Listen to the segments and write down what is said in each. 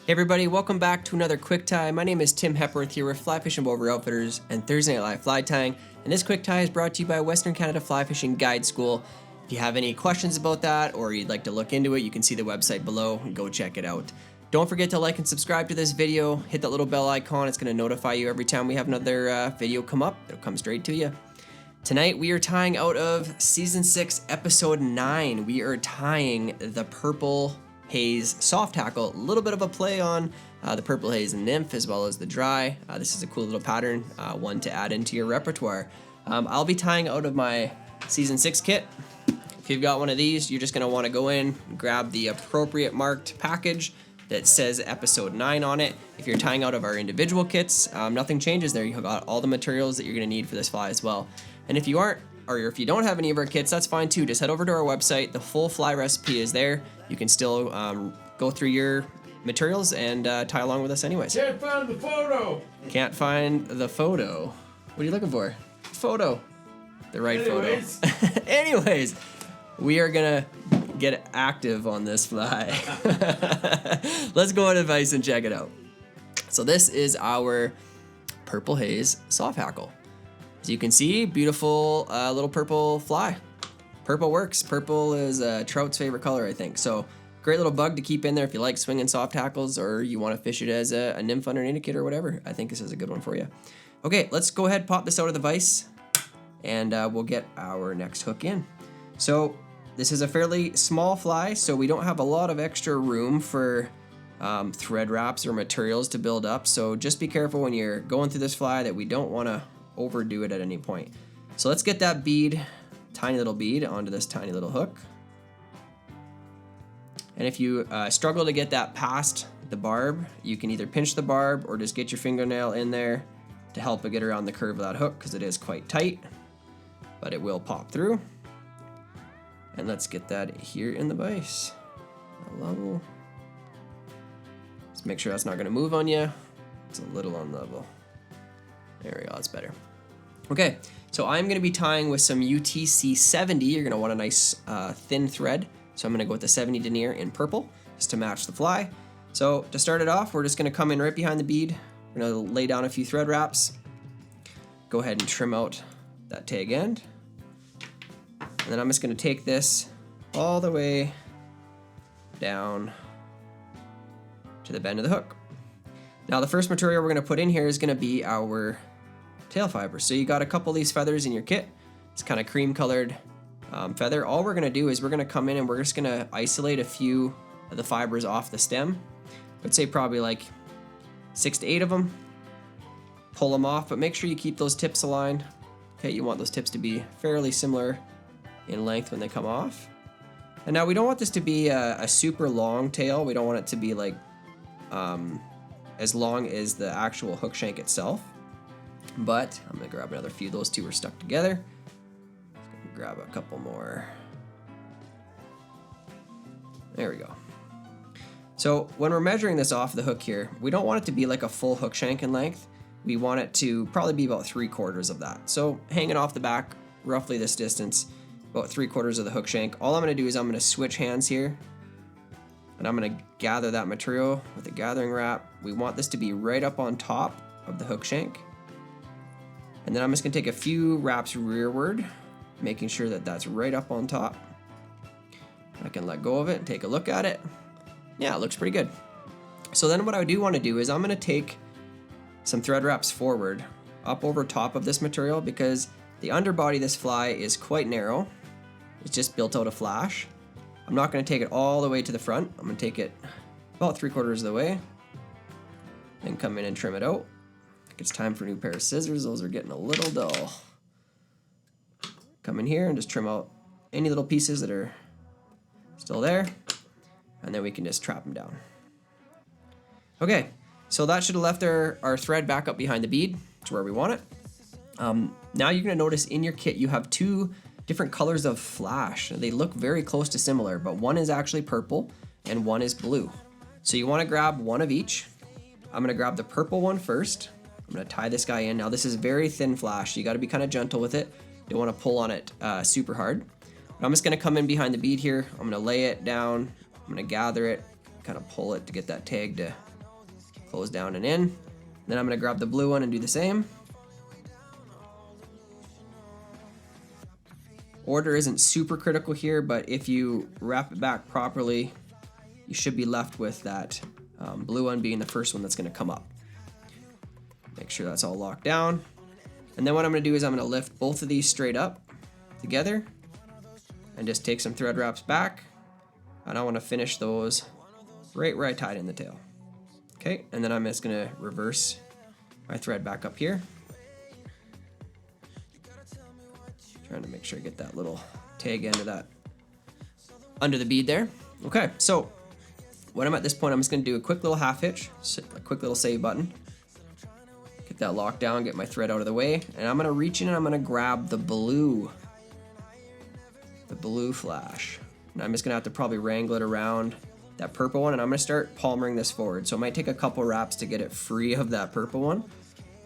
Hey everybody, welcome back to another Quick Tie. My name is Tim Hepworth here with Fly Fishing Boat Outfitters and Thursday Night Live Fly Tying. And this Quick Tie is brought to you by Western Canada Fly Fishing Guide School. If you have any questions about that or you'd like to look into it, you can see the website below and go check it out. Don't forget to like and subscribe to this video. Hit that little bell icon. It's going to notify you every time we have another video come up. It'll come straight to you. Tonight we are tying out of Season 6, Episode 9. We are tying the Purple Haze Soft Hackle. A little bit of a play on the Purple Haze Nymph as well as the Dry. This is a cool little pattern, one to add into your repertoire. I'll be tying out of my Season 6 kit. If you've got one of these, you're just going to want to go in, grab the appropriate marked package that says Episode 9 on it. If you're tying out of our individual kits, nothing changes there. You've got all the materials that you're going to need for this fly as well. And if you aren't, or if you don't have any of our kits, that's fine too. Just head over to our website. The full fly recipe is there. You can still go through your materials and tie along with us anyways. Can't find the photo. Can't find the photo. What are you looking for? Photo. The right Anyways. photo. Anyways, we are gonna get active on this fly. Let's go on advice and check it out. So this is our Purple Haze Soft Hackle. As you can see, beautiful little purple fly. Purple works. Purple is trout's favorite color, I think. So great little bug to keep in there if you like swinging soft hackles or you want to fish it as a nymph under an indicator or whatever. I think this is a good one for you. Okay, let's go ahead, pop this out of the vise, and we'll get our next hook in. So this is a fairly small fly, so we don't have a lot of extra room for thread wraps or materials to build up. So just be careful when you're going through this fly that we don't want to overdo it at any point. So let's get that bead, tiny little bead, onto this tiny little hook. And if you struggle to get that past the barb, you can either pinch the barb or just get your fingernail in there to help it get around the curve of that hook, because it is quite tight, but it will pop through. And let's get that here in the vise. Level. Just make sure that's not going to move on you. It's a little unlevel. There we go, that's better. Okay, so I'm going to be tying with some UTC 70. You're going to want a nice thin thread. So I'm going to go with the 70 denier in purple, just to match the fly. So to start it off, we're just going to come in right behind the bead. We're going to lay down a few thread wraps. Go ahead and trim out that tag end. And then I'm just going to take this all the way down to the bend of the hook. Now the first material we're going to put in here is going to be our tail fiber. So you got a couple of these feathers in your kit. It's kind of cream colored feather. All we're going to do is we're going to come in and we're just going to isolate a few of the fibers off the stem. I'd say probably like 6 to 8 of them. Pull them off, but make sure you keep those tips aligned. Okay, you want those tips to be fairly similar in length when they come off. And now we don't want this to be a super long tail. We don't want it to be like as long as the actual hook shank itself. But I'm going to grab another few. Those two are stuck together. Grab a couple more. There we go. So when we're measuring this off the hook here, we don't want it to be like a full hook shank in length. We want it to probably be about 3/4 of that. So hanging off the back, roughly this distance, about 3/4 of the hook shank. All I'm going to do is I'm going to switch hands here, and I'm going to gather that material with a gathering wrap. We want this to be right up on top of the hook shank. And then I'm just going to take a few wraps rearward, making sure that that's right up on top. I can let go of it and take a look at it. Yeah, it looks pretty good. So then what I do want to do is I'm going to take some thread wraps forward, up over top of this material, because the underbody of this fly is quite narrow. It's just built out of flash. I'm not going to take it all the way to the front. I'm going to take it about 3/4 of the way, then come in and trim it out. It's time for a new pair of scissors. Those are getting a little dull. Come in here and just trim out any little pieces that are still there, and then we can just trap them down. Okay, so that should have left our thread back up behind the bead to where we want it. Now you're going to notice in your kit you have 2 different colors of flash. They look very close to similar, but one is actually purple and one is blue. So you want to grab one of each. I'm going to grab the purple one first. I'm going to tie this guy in. Now this is very thin flash. You got to be kind of gentle with it. Don't want to pull on it super hard. But I'm just going to come in behind the bead here. I'm going to lay it down. I'm going to gather it, kind of pull it to get that tag to close down and in. Then I'm gonna grab the blue one and do the same. Order isn't super critical here, but if you wrap it back properly, you should be left with that blue one being the first one that's gonna come up. Make sure that's all locked down. And then what I'm gonna do is I'm gonna lift both of these straight up together and just take some thread wraps back. And I wanna finish those right where I tied in the tail. Okay, and then I'm just gonna reverse my thread back up here. Trying to make sure I get that little tag end of that under the bead there. Okay, so when I'm at this point, I'm just gonna do a quick little half hitch, a quick little save button. Get that locked down, get my thread out of the way, and I'm gonna reach in and I'm gonna grab the blue flash. And I'm just gonna have to probably wrangle it around that purple one, and I'm gonna start palmering this forward. So it might take a couple wraps to get it free of that purple one.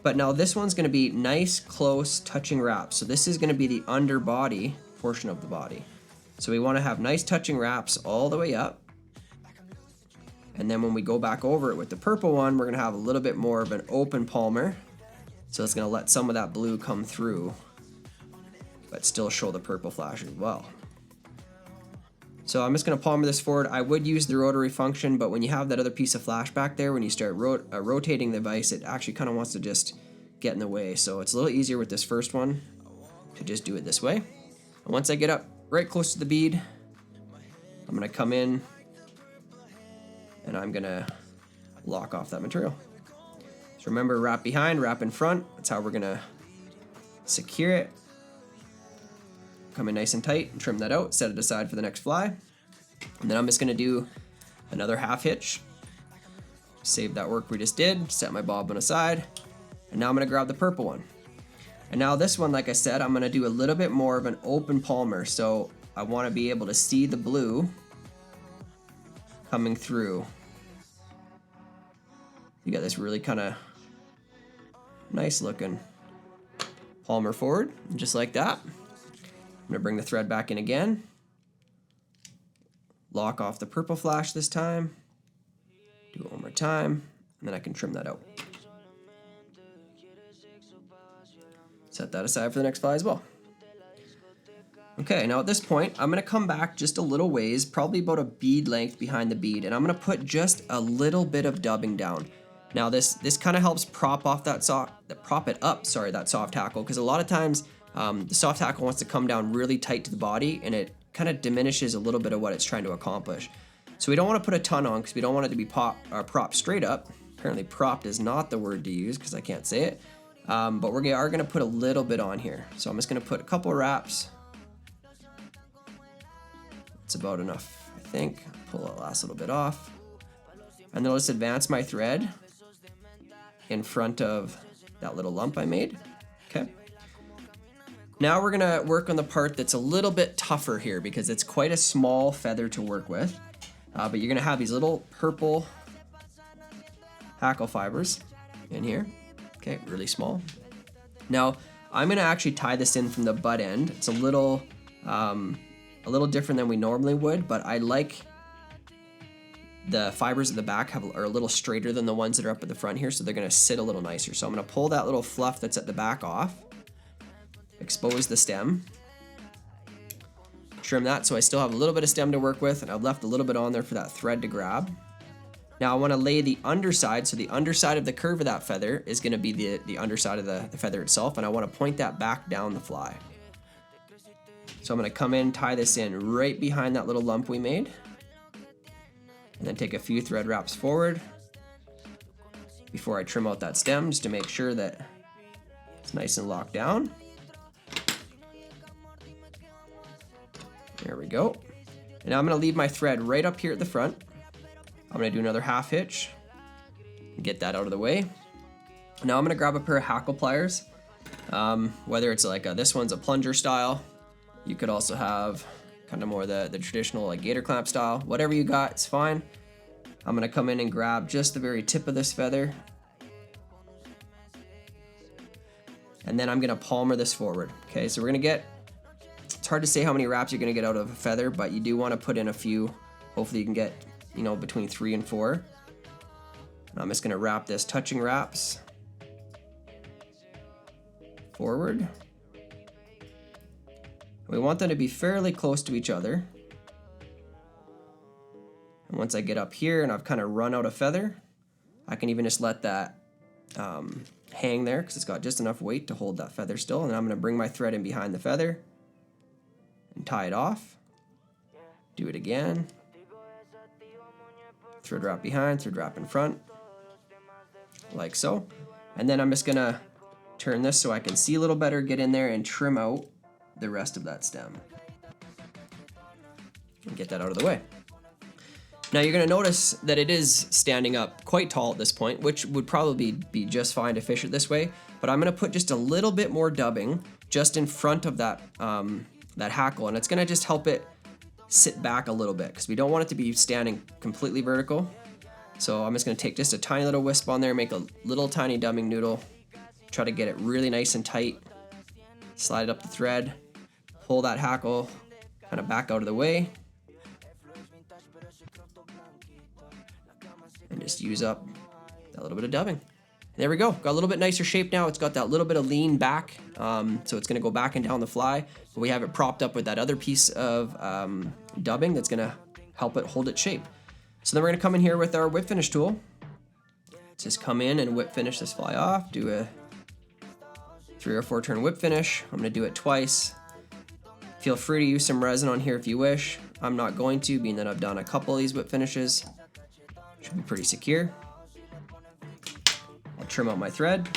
But now this one's gonna be nice, close, touching wraps. So this is gonna be the underbody portion of the body. So we wanna have nice touching wraps all the way up. And then when we go back over it with the purple one, we're gonna have a little bit more of an open palmer. So it's gonna let some of that blue come through, but still show the purple flash as well. So I'm just gonna palmer this forward. I would use the rotary function, but when you have that other piece of flash back there, when you start rotating the vise, it actually kind of wants to just get in the way. So it's a little easier with this first one to just do it this way. And once I get up right close to the bead, I'm gonna come in and I'm gonna lock off that material. So remember, wrap behind, wrap in front. That's how we're gonna secure it. Come in nice and tight and trim that out, set it aside for the next fly. And then I'm just gonna do another half hitch. Save that work we just did, set my bobbin aside. And now I'm gonna grab the purple one. And now this one, like I said, I'm gonna do a little bit more of an open palmer. So I wanna be able to see the blue coming through. You got this really kind of nice looking palmer forward, just like that. I'm gonna bring the thread back in again. Lock off the purple flash this time. Do it one more time, and then I can trim that out. Set that aside for the next fly as well. Okay, now at this point, I'm gonna come back just a little ways, probably about a bead length behind the bead, and I'm gonna put just a little bit of dubbing down. Now this kind of helps prop up that soft hackle, because a lot of times the soft hackle wants to come down really tight to the body, and it kind of diminishes a little bit of what it's trying to accomplish. So we don't want to put a ton on, because we don't want it to be propped straight up. Apparently propped is not the word to use, because I can't say it. But we are going to put a little bit on here. So I'm just going to put a couple wraps. It's about enough, I think. Pull that last little bit off. And then I'll just advance my thread in front of that little lump I made. Okay. Now we're gonna work on the part that's a little bit tougher here, because it's quite a small feather to work with. But you're gonna have these little purple hackle fibers in here. Okay, really small. Now I'm gonna actually tie this in from the butt end. It's a little different than we normally would, but I like the fibers at the back are a little straighter than the ones that are up at the front here, so they're gonna sit a little nicer. So I'm gonna pull that little fluff that's at the back off, expose the stem, trim that so I still have a little bit of stem to work with, and I've left a little bit on there for that thread to grab. Now I wanna lay the underside, so the underside of the curve of that feather is gonna be the underside of the feather itself, and I wanna point that back down the fly. So I'm gonna come in, tie this in right behind that little lump we made, and then take a few thread wraps forward before I trim out that stem, just to make sure that it's nice and locked down. There we go. And now I'm gonna leave my thread right up here at the front. I'm gonna do another half hitch, get that out of the way. Now I'm gonna grab a pair of hackle pliers. Whether it's like this one's a plunger style, you could also have kind of more the traditional like gator clamp style. Whatever you got, it's fine. I'm gonna come in and grab just the very tip of this feather, and then I'm gonna palmer this forward. Okay, so we're gonna get, it's hard to say how many wraps you're gonna get out of a feather, but you do wanna put in a few. Hopefully you can get, between 3 and 4. And I'm just gonna wrap this touching wraps forward. We want them to be fairly close to each other. And once I get up here and I've kind of run out a feather, I can even just let that hang there because it's got just enough weight to hold that feather still. And then I'm going to bring my thread in behind the feather and tie it off. Do it again. Thread wrap behind, thread wrap in front, like so. And then I'm just going to turn this so I can see a little better, get in there and trim out the rest of that stem. And get that out of the way. Now you're going to notice that it is standing up quite tall at this point, which would probably be just fine to fish it this way, but I'm going to put just a little bit more dubbing just in front of that, that hackle, and it's going to just help it sit back a little bit because we don't want it to be standing completely vertical. So I'm just going to take just a tiny little wisp on there, make a little tiny dubbing noodle, try to get it really nice and tight, slide it up the thread, pull that hackle kind of back out of the way, and just use up that little bit of dubbing. There we go. Got a little bit nicer shape now. It's got that little bit of lean back, so it's going to go back and down the fly. But we have it propped up with that other piece of dubbing that's going to help it hold its shape. So then we're going to come in here with our whip finish tool. Just come in and whip finish this fly off. Do a 3 or 4 turn whip finish. I'm going to do it twice. Feel free to use some resin on here if you wish. I'm not going to, being that I've done a couple of these whip finishes. Should be pretty secure. I'll trim out my thread.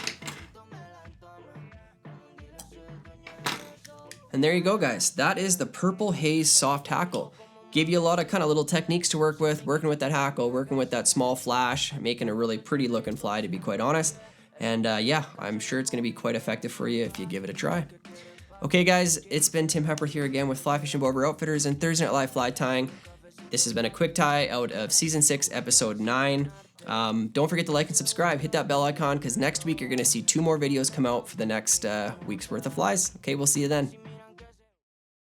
And there you go, guys. That is the Purple Haze Soft Hackle. Gave you a lot of kind of little techniques to work with, working with that hackle, working with that small flash, making a really pretty looking fly, to be quite honest. And yeah, I'm sure it's going to be quite effective for you if you give it a try. Okay, guys, it's been Tim Hepper here again with Fly Fishing Bow Over Outfitters and Thursday Night Live Fly Tying. This has been a quick tie out of Season 6, Episode 9. Don't forget to like and subscribe. Hit that bell icon because next week you're going to see 2 more videos come out for the next week's worth of flies. Okay, we'll see you then.